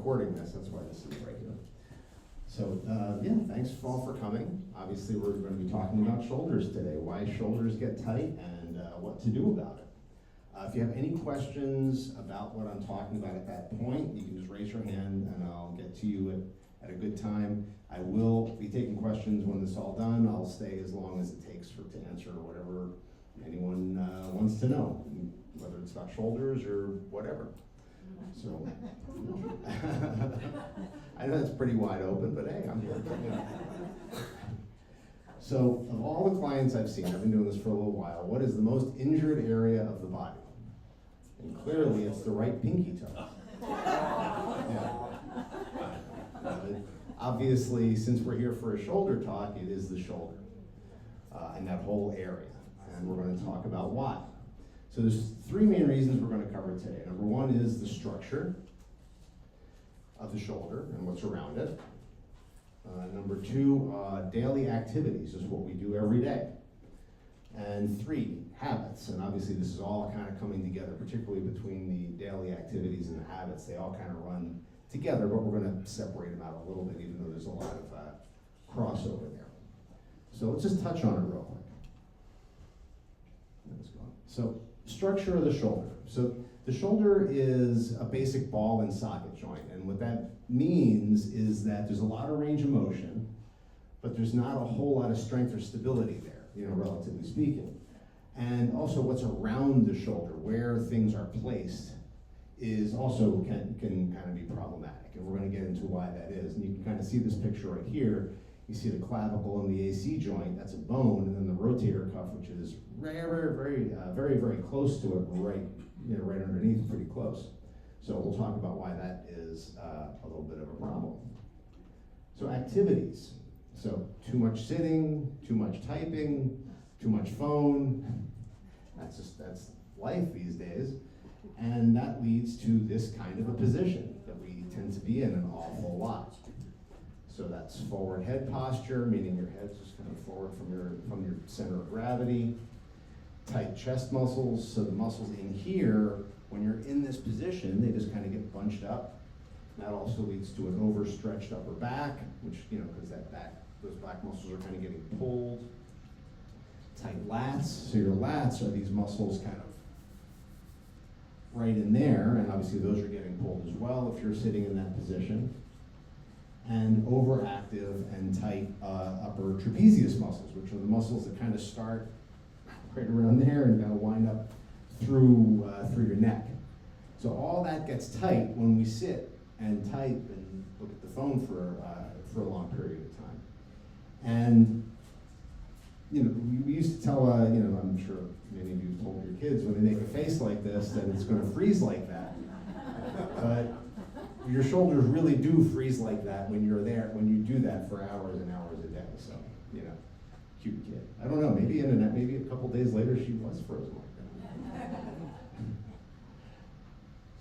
recording this, that's why this is right here. So, yeah, thanks all for coming. Obviously, we're going to be talking about shoulders today, why shoulders get tight and what to do about it. If you have any questions about what I'm talking about at that point, you can just raise your hand and I'll get to you at a good time. I will be taking questions when this is all done. I'll stay as long as it takes to answer whatever anyone wants to know, whether it's about shoulders or whatever. So, I know it's pretty wide open, but hey, I'm here. So, of all the clients I've seen, I've been doing this for a little while, what is the most injured area of the body? And clearly, it's the right pinky toe. Yeah. Obviously, since we're here for a shoulder talk, it is the shoulder and that whole area. And we're going to talk about why. So there's three main reasons we're going to cover today. Number one is the structure of the shoulder and what's around it. Number two, daily activities is what we do every day. And three, habits. And obviously this is all kind of coming together, particularly between the daily activities and the habits. They all kind of run together, but we're going to separate them out a little bit, even though there's a lot of crossover there. So let's just touch on it real quick. So, structure of the shoulder. So the shoulder is a basic ball and socket joint, and what that means is that there's a lot of range of motion, but there's not a whole lot of strength or stability there, relatively speaking. And also what's around the shoulder, where things are placed, is also can kind of be problematic, and we're going to get into why that is. And you can kind of see this picture right here. You see the clavicle and the AC joint, that's a bone, and then the rotator cuff, which is very close to it, right underneath, pretty close. So we'll talk about why that is a little bit of a problem. So activities. So too much sitting, too much typing, too much phone. That's life these days. And that leads to this kind of a position that we tend to be in an awful lot. So that's forward head posture, meaning your head's just kind of forward from your center of gravity. Tight chest muscles, so the muscles in here, when you're in this position, they just kind of get bunched up. That also leads to an overstretched upper back, which, because those back muscles are kind of getting pulled. Tight lats, so your lats are these muscles kind of right in there, and obviously those are getting pulled as well if you're sitting in that position. And overactive and tight upper trapezius muscles, which are the muscles that kind of start right around there and kind of wind up through your neck. So all that gets tight when we sit and type and look at the phone for a long period of time. And we used to tell I'm sure many of you told your kids when they make a face like this that it's going to freeze like that. But your shoulders really do freeze like that when you're there, when you do that for hours and hours a day. So, cute kid. I don't know, maybe maybe a couple days later she was frozen like that.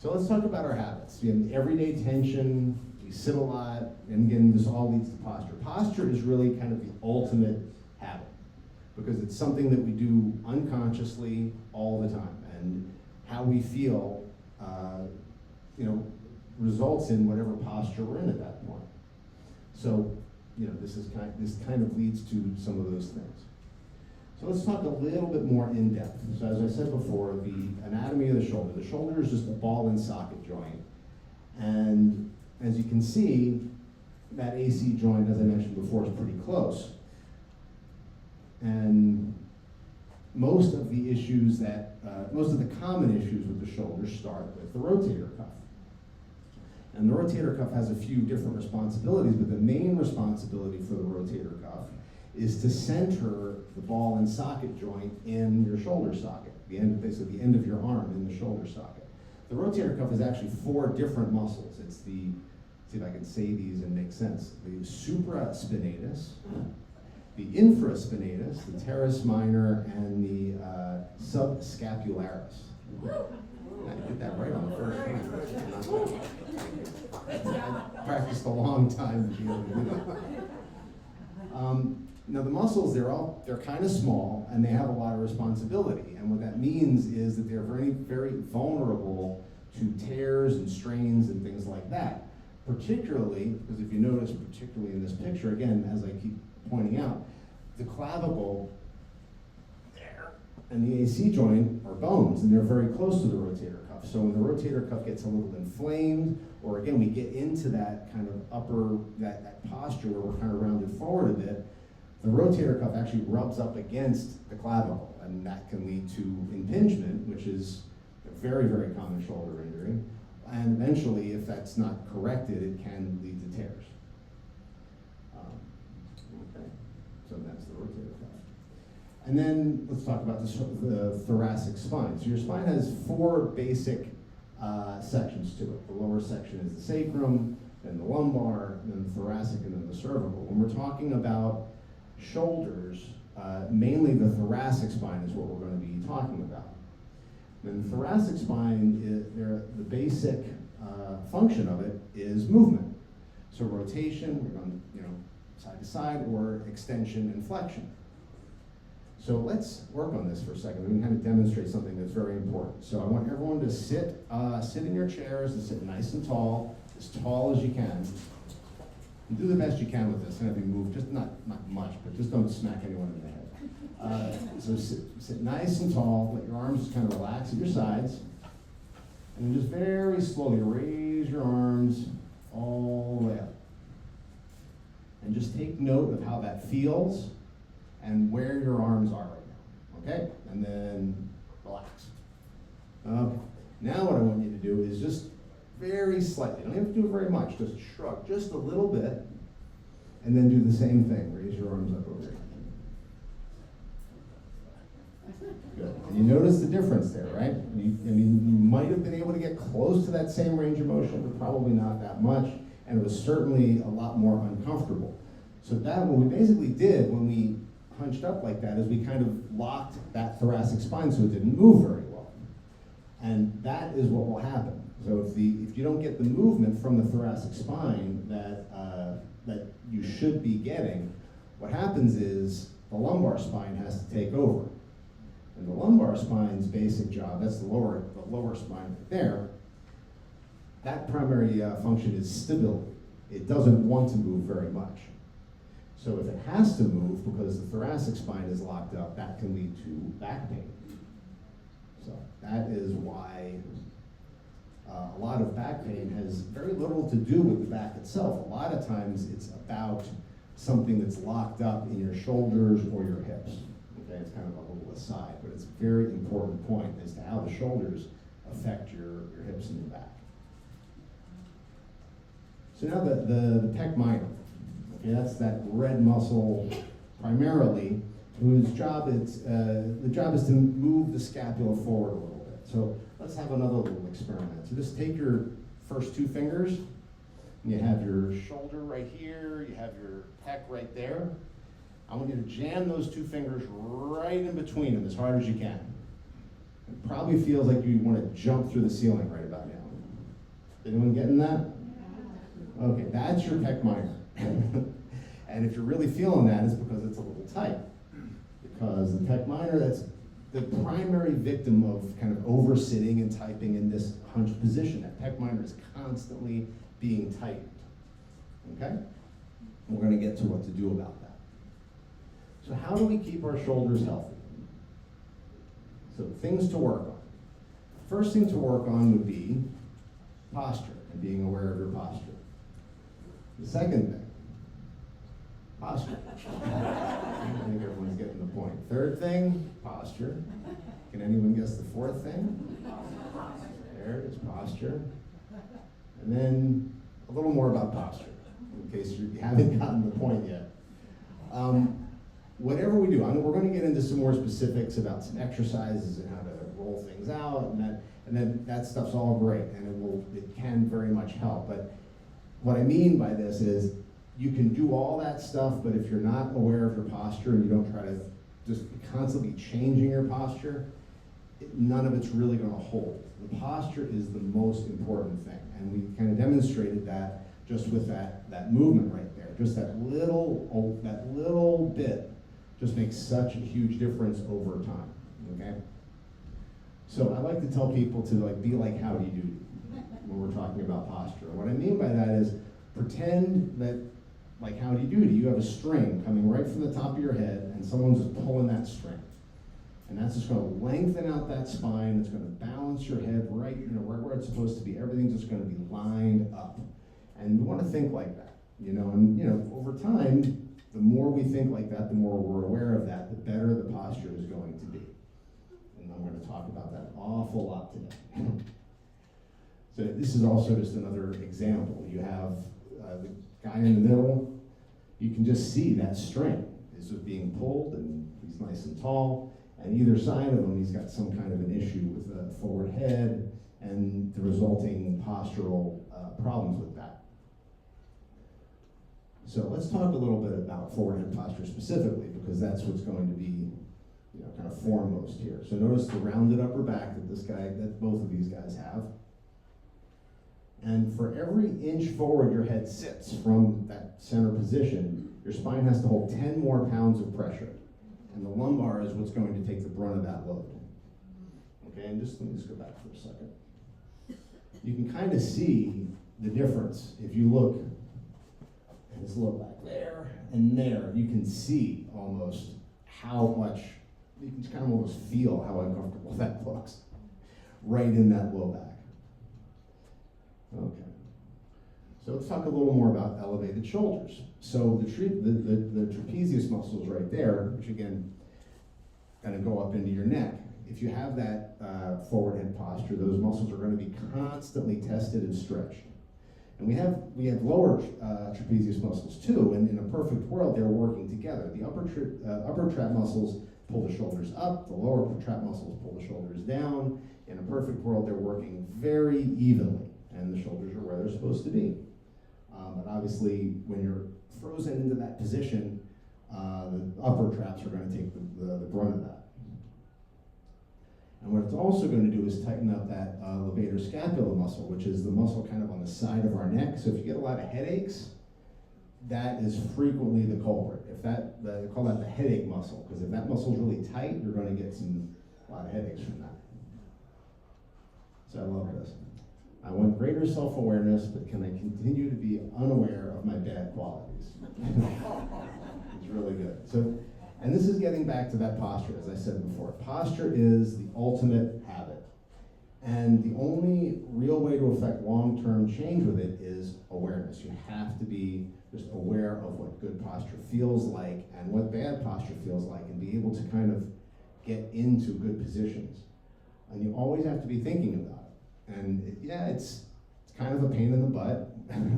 So let's talk about our habits. Everyday tension, we sit a lot, and again, this all leads to posture. Posture is really kind of the ultimate habit because it's something that we do unconsciously all the time, and how we feel, results in whatever posture we're in at that point. So, this kind of leads to some of those things. So let's talk a little bit more in depth. So as I said before, the anatomy of the shoulder. The shoulder is just a ball and socket joint. And as you can see, that AC joint, as I mentioned before, is pretty close. And most of the common issues with the shoulder start with the rotator cuff. And the rotator cuff has a few different responsibilities, but the main responsibility for the rotator cuff is to center the ball and socket joint in your shoulder socket, basically the end of your arm in the shoulder socket. The rotator cuff is actually 4 different muscles. It's see if I can say these and make sense. The supraspinatus, the infraspinatus, the teres minor, and the subscapularis. I did that right on the first hand. I practiced a long time to be able to do that. Now the muscles, they're kind of small and they have a lot of responsibility. And what that means is that they're very, very vulnerable to tears and strains and things like that. particularly, because if you notice, particularly in this picture, again, as I keep pointing out, the clavicle there and the AC joint are bones, and they're very close to the rotator cuff. So when the rotator cuff gets a little inflamed, or again, we get into that kind of upper, that posture where we're kind of rounded forward a bit, the rotator cuff actually rubs up against the clavicle, and that can lead to impingement, which is a very, very common shoulder injury. And eventually, if that's not corrected, it can lead to tears. Okay, so that's the rotator cuff. And then let's talk about the thoracic spine. So your spine has four basic sections to it. The lower section is the sacrum, then the lumbar, then the thoracic, and then the cervical. When we're talking about shoulders, mainly the thoracic spine is what we're going to be talking about. Then the thoracic spine, the basic function of it is movement. So rotation, we're going, side to side, or extension and flexion. So let's work on this for a second. We can kind of demonstrate something that's very important. So I want everyone to sit in your chairs and sit nice and tall as you can. And do the best you can with this. And if you move, just not much, but just don't smack anyone in the head. So sit nice and tall. Let your arms just kind of relax at your sides. And then just very slowly raise your arms all the way up. And just take note of how that feels and where your arms are right now. Okay? And then relax. Okay. Now what I want you to do is just very slightly, you don't have to do it very much, just shrug just a little bit, and then do the same thing. Raise your arms up over your head. Good. And you notice the difference there, right? You might have been able to get close to that same range of motion, but probably not that much, and it was certainly a lot more uncomfortable. So that, what we basically did when we hunched up like that is we kind of locked that thoracic spine so it didn't move very well. And that is what will happen. So if you don't get the movement from the thoracic spine that you should be getting, what happens is the lumbar spine has to take over. And the lumbar spine's basic job, that's the lower spine right there, that primary function is stability. It doesn't want to move very much. So if it has to move because the thoracic spine is locked up, that can lead to back pain. So that is why a lot of back pain has very little to do with the back itself. A lot of times it's about something that's locked up in your shoulders or your hips. Okay, it's kind of a little aside, but it's a very important point as to how the shoulders affect your hips and your back. So now the pec minor. Okay, that's that red muscle primarily, whose job is to move the scapula forward a little bit. So let's have another little experiment. So just take your first two fingers, and you have your shoulder right here, you have your pec right there. I want you to jam those two fingers right in between them as hard as you can. It probably feels like you want to jump through the ceiling right about now. Anyone getting that? Okay, that's your pec minor. And if you're really feeling that, it's because it's a little tight. Because the pec minor, that's the primary victim of kind of oversitting and typing in this hunched position. That pec minor is constantly being tightened. Okay? We're going to get to what to do about that. So how do we keep our shoulders healthy? So things to work on. First thing to work on would be posture and being aware of your posture. The second thing, posture. I think everyone's getting the point. Third thing, posture. Can anyone guess the fourth thing? There it is, posture. And then a little more about posture, in case you haven't gotten the point yet. Whatever we do, we're going to get into some more specifics about some exercises and how to roll things out, and then that stuff's all great, and it can very much help. But what I mean by this is you can do all that stuff, but if you're not aware of your posture and you don't try to just constantly changing your posture, none of it's really going to hold. The posture is the most important thing, and we kind of demonstrated that just with that movement right there. Just that little bit just makes such a huge difference over time. Okay. So I like to tell people to be like Howdy Doody. when we're talking about posture. What I mean by that is, pretend that, like Howdy Doody, you have a string coming right from the top of your head, and someone's just pulling that string. And that's just going to lengthen out that spine. It's going to balance your head right, right where it's supposed to be. Everything's just going to be lined up. And we want to think like that, And over time, the more we think like that, the more we're aware of that, the better the posture is going to be. And I'm going to talk about that an awful lot today. So this is also just another example. You have the guy in the middle. You can just see that string is just being pulled, and he's nice and tall. And either side of him, he's got some kind of an issue with a forward head and the resulting postural problems with that. So let's talk a little bit about forward head posture specifically, because that's what's going to be, kind of foremost here. So notice the rounded upper back that both of these guys have. And for every inch forward your head sits from that center position, your spine has to hold 10 more pounds of pressure. And the lumbar is what's going to take the brunt of that load. Okay, and let me go back for a second. You can kind of see the difference if you look. This low back there and there, you can see almost how much, you can kind of almost feel how uncomfortable that looks right in that low back. Okay. So let's talk a little more about elevated shoulders. So the trapezius muscles right there, which again, kind of go up into your neck. If you have that forward head posture, those muscles are going to be constantly tested and stretched. And we have lower trapezius muscles too, and in a perfect world, they're working together. The upper trap muscles pull the shoulders up, the lower trap muscles pull the shoulders down. In a perfect world, they're working very evenly, and the shoulders are where they're supposed to be. But obviously, when you're frozen into that position, the upper traps are going to take the brunt of that. And what it's also going to do is tighten up that levator scapula muscle, which is the muscle kind of on the side of our neck. So if you get a lot of headaches, that is frequently the culprit. They call that the headache muscle, because if that muscle is really tight, you're going to get a lot of headaches from that. So I love this. I want greater self-awareness, but can I continue to be unaware of my bad qualities? It's really good. And this is getting back to that posture, as I said before. Posture is the ultimate habit. And the only real way to affect long-term change with it is awareness. You have to be just aware of what good posture feels like and what bad posture feels like, and be able to kind of get into good positions. And you always have to be thinking about it. And it's kind of a pain in the butt,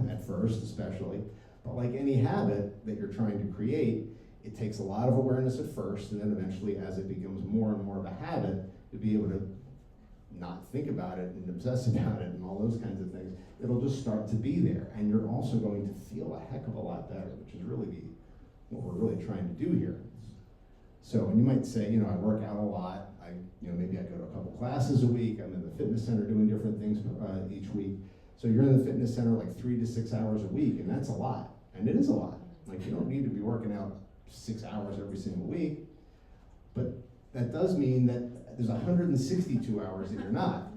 at first especially, but like any habit that you're trying to create, it takes a lot of awareness at first, and then eventually, as it becomes more and more of a habit, to be able to not think about it and obsess about it and all those kinds of things, it'll just start to be there. And you're also going to feel a heck of a lot better, which is really what we're really trying to do here. So, and you might say, I work out a lot. Maybe I go to a couple classes a week. I'm in the fitness center doing different things each week. So you're in the fitness center like 3 to 6 hours a week, and that's a lot. And it is a lot. Like, you don't need to be working out 6 hours every single week, but that does mean that there's 162 hours that you're not.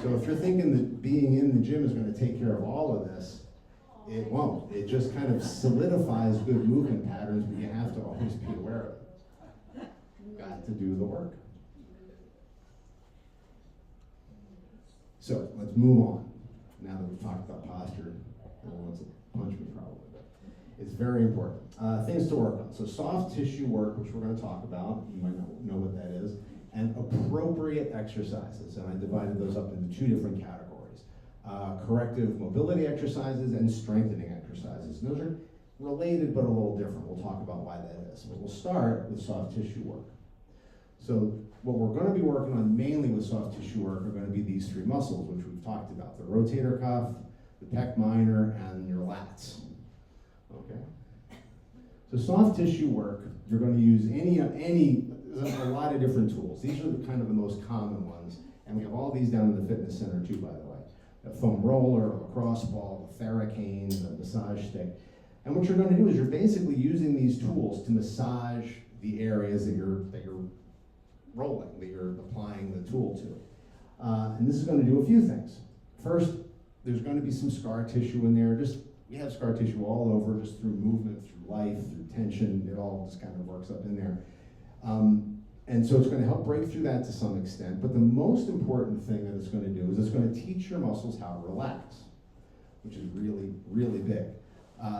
So if you're thinking that being in the gym is going to take care of all of this, it won't. It just kind of solidifies good movement patterns, but you have to always be aware of it. You've got to do the work. So let's move on. Now that we've talked about posture, everyone wants to punch me probably. It's very important. Things to work on. So soft tissue work, which we're going to talk about, you might not know what that is, and appropriate exercises. And I divided those up into 2 different categories. Corrective mobility exercises and strengthening exercises. And those are related but a little different. We'll talk about why that is. But we'll start with soft tissue work. So what we're going to be working on mainly with soft tissue work are going to be these 3 muscles, which we've talked about: the rotator cuff, the pec minor, and your lats. Okay. So soft tissue work, you're going to use there's a lot of different tools. These are kind of the most common ones, and we have all these down in the fitness center too, by the way. A foam roller, a lacrosse ball, a Theracane, a massage stick. And what you're going to do is you're basically using these tools to massage the areas that you're rolling, that you're applying the tool to. And this is going to do a few things. First, there's going to be some scar tissue in there. We have scar tissue all over, just through movement, through life, through tension. It all just kind of works up in there. And so it's going to help break through that to some extent. But the most important thing that it's going to do is it's going to teach your muscles how to relax, which is really, really big.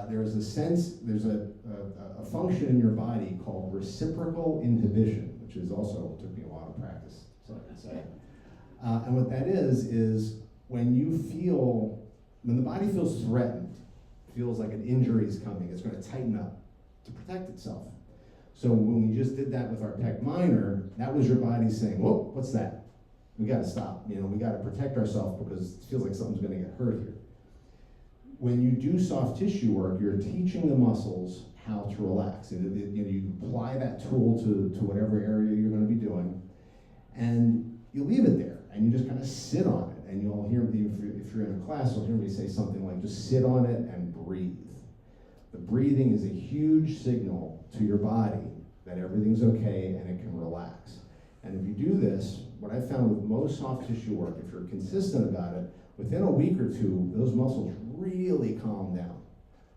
There's a function in your body called reciprocal inhibition, which is also, took me a while to practice, so I can say. And what that is when the body feels threatened, feels like an injury is coming, it's going to tighten up to protect itself. So when we just did that with our pec minor, that was your body saying, whoa, what's that? We got to stop. We got to protect ourselves because it feels like something's going to get hurt here. When you do soft tissue work, you're teaching the muscles how to relax. You apply that tool to whatever area you're going to be doing, and you leave it there, and you just kind of sit on it. And you'll hear me, if you're in a class, you'll hear me say something like, just sit on it and breathe. The breathing is a huge signal to your body that everything's okay and it can relax. And if you do this, what I found with most soft tissue work, if you're consistent about it, within a week or two, those muscles really calm down.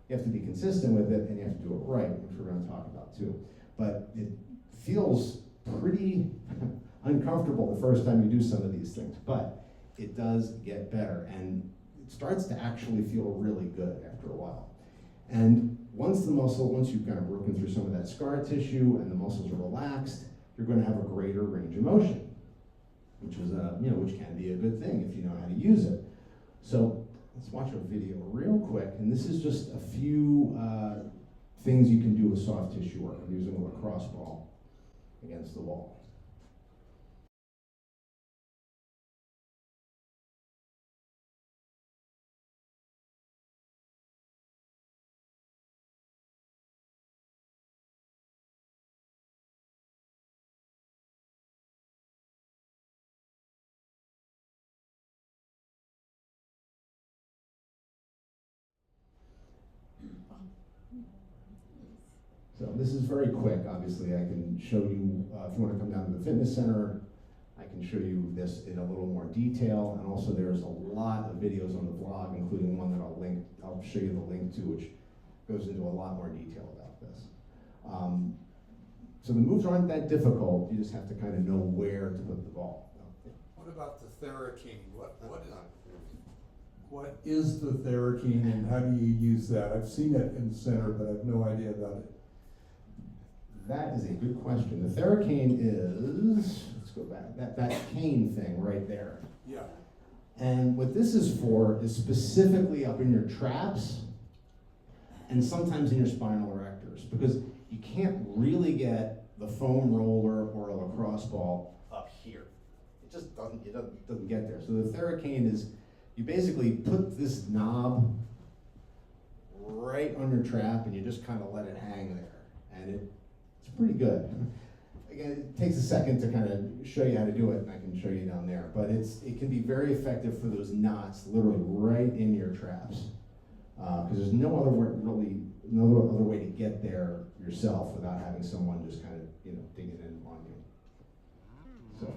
You have to be consistent with it and you have to do it right, which we're going to talk about too. But it feels pretty uncomfortable the first time you do some of these things, but it does get better and it starts to actually feel really good after a while. And once you've kind of broken through some of that scar tissue and the muscles are relaxed, you're going to have a greater range of motion, which can be a good thing if you know how to use it. So let's watch a video real quick, and this is just a few things you can do with soft tissue work. I'm using a lacrosse ball against the wall. So this is very quick. Obviously, I can show you, if you want to come down to the fitness center, I can show you this in a little more detail. And also there's a lot of videos on the blog, including one that I'll show you the link to, which goes into a lot more detail about this. So the moves aren't that difficult. You just have to kind of know where to put the ball. What about the Theracane? What is the Theracane and how do you use that? I've seen it in the center, but I have no idea about it. That is a good question. The Theracane is, let's go back, that cane thing right there. Yeah. And what this is for is specifically up in your traps and sometimes in your spinal erectors, because you can't really get the foam roller or a lacrosse ball up here. It just doesn't get there. So the Theracane is, you basically put this knob right on your trap and you just kind of let it hang there. And it's pretty good. Again, it takes a second to kind of show you how to do it, and I can show you down there. But it can be very effective for those knots, literally right in your traps, because there's no other way to get there yourself without having someone just kind of digging in on you. So.